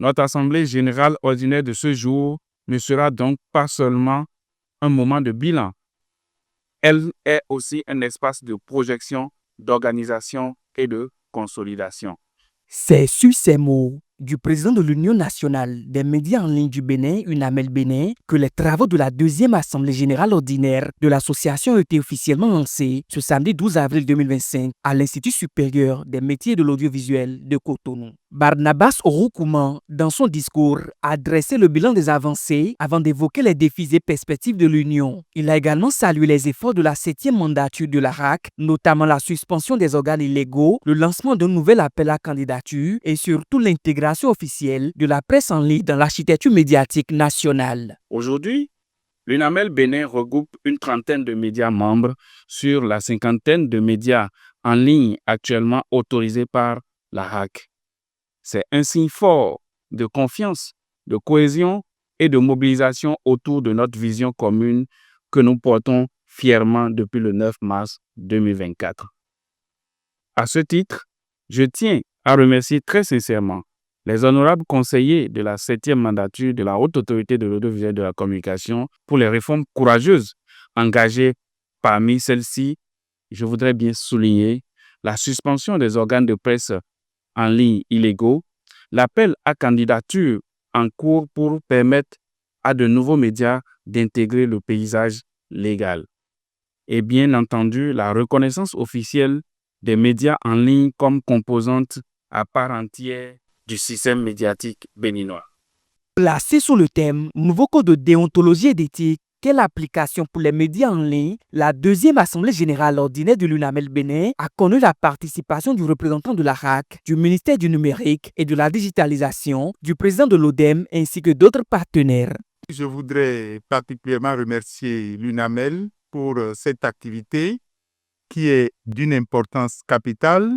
Notre Assemblée générale ordinaire de ce jour ne sera donc pas seulement un moment de bilan. Elle est aussi un espace de projection, d'organisation et de consolidation. C'est sur ces mots du président de l'Union nationale des médias en ligne du Bénin, UNAMEL Bénin, que les travaux de la deuxième Assemblée générale ordinaire de l'association ont été officiellement lancés ce samedi 12 avril 2025 à l'Institut supérieur des métiers de l'audiovisuel de Cotonou. Barnabas Oroukouma, dans son discours, a dressé le bilan des avancées avant d'évoquer les défis et perspectives de l'Union. Il a également salué les efforts de la 7e mandature de la RAC, notamment la suspension des organes illégaux, le lancement d'un nouvel appel à candidature et surtout l'intégration officielle de la presse en ligne dans l'architecture médiatique nationale. Aujourd'hui, l'UNAMEL Bénin regroupe une trentaine de médias membres sur la cinquantaine de médias en ligne actuellement autorisés par la RAC. C'est un signe fort de confiance, de cohésion et de mobilisation autour de notre vision commune que nous portons fièrement depuis le 9 mars 2024. À ce titre, je tiens à remercier très sincèrement les honorables conseillers de la 7e mandature de la Haute Autorité de l'audiovisuel et de la communication pour les réformes courageuses engagées. Parmi celles-ci, je voudrais bien souligner la suspension des organes de presse en ligne illégaux, l'appel à candidature en cours pour permettre à de nouveaux médias d'intégrer le paysage légal et bien entendu la reconnaissance officielle des médias en ligne comme composante à part entière du système médiatique béninois. Placé sous le thème « Nouveau code de déontologie et d'éthique, quelle application pour les médias en ligne ?» la deuxième Assemblée générale ordinaire de l'UNAMEL Bénin a connu la participation du représentant de la RAC, du ministère du numérique et de la digitalisation, du président de l'ODEM ainsi que d'autres partenaires. Je voudrais particulièrement remercier l'UNAMEL pour cette activité qui est d'une importance capitale.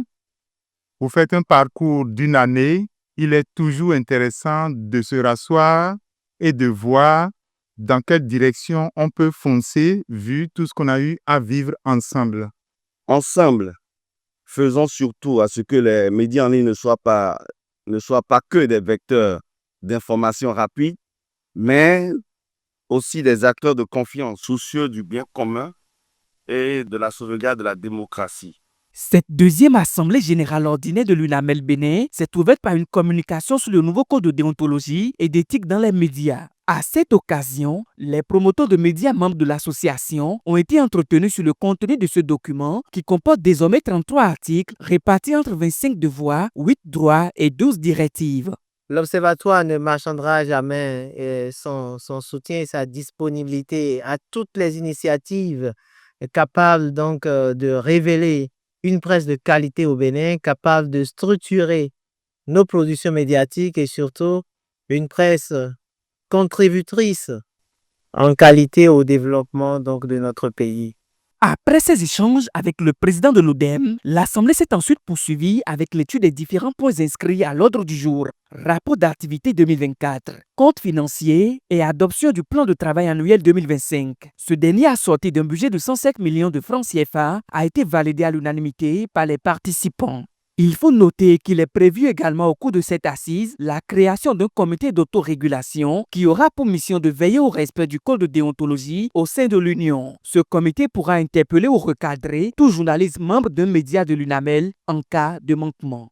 Vous faites un parcours d'une année. Il est toujours intéressant de se rasseoir et de voir dans quelle direction on peut foncer vu tout ce qu'on a eu à vivre ensemble. Ensemble, faisons surtout à ce que les médias en ligne ne soient pas que des vecteurs d'information rapide, mais aussi des acteurs de confiance soucieux du bien commun et de la sauvegarde de la démocratie. Cette deuxième Assemblée générale ordinaire de l'UNAMEL Bénin s'est ouverte par une communication sur le nouveau code de déontologie et d'éthique dans les médias. À cette occasion, les promoteurs de médias membres de l'association ont été entretenus sur le contenu de ce document qui comporte désormais 33 articles répartis entre 25 devoirs, 8 droits et 12 directives. L'Observatoire ne marchandera jamais son soutien et sa disponibilité à toutes les initiatives capables donc de révéler une presse de qualité au Bénin, capable de structurer nos productions médiatiques et surtout une presse contributrice en qualité au développement donc de notre pays. Après ces échanges avec le président de l'ODEM, l'Assemblée s'est ensuite poursuivie avec l'étude des différents points inscrits à l'ordre du jour. Rapport d'activité 2024, compte financier et adoption du plan de travail annuel 2025. Ce dernier, assorti d'un budget de 105 millions de francs CFA, a été validé à l'unanimité par les participants. Il faut noter qu'il est prévu également au cours de cette assise la création d'un comité d'autorégulation qui aura pour mission de veiller au respect du code de déontologie au sein de l'Union. Ce comité pourra interpeller ou recadrer tout journaliste membre d'un média de l'UNAMEL en cas de manquement.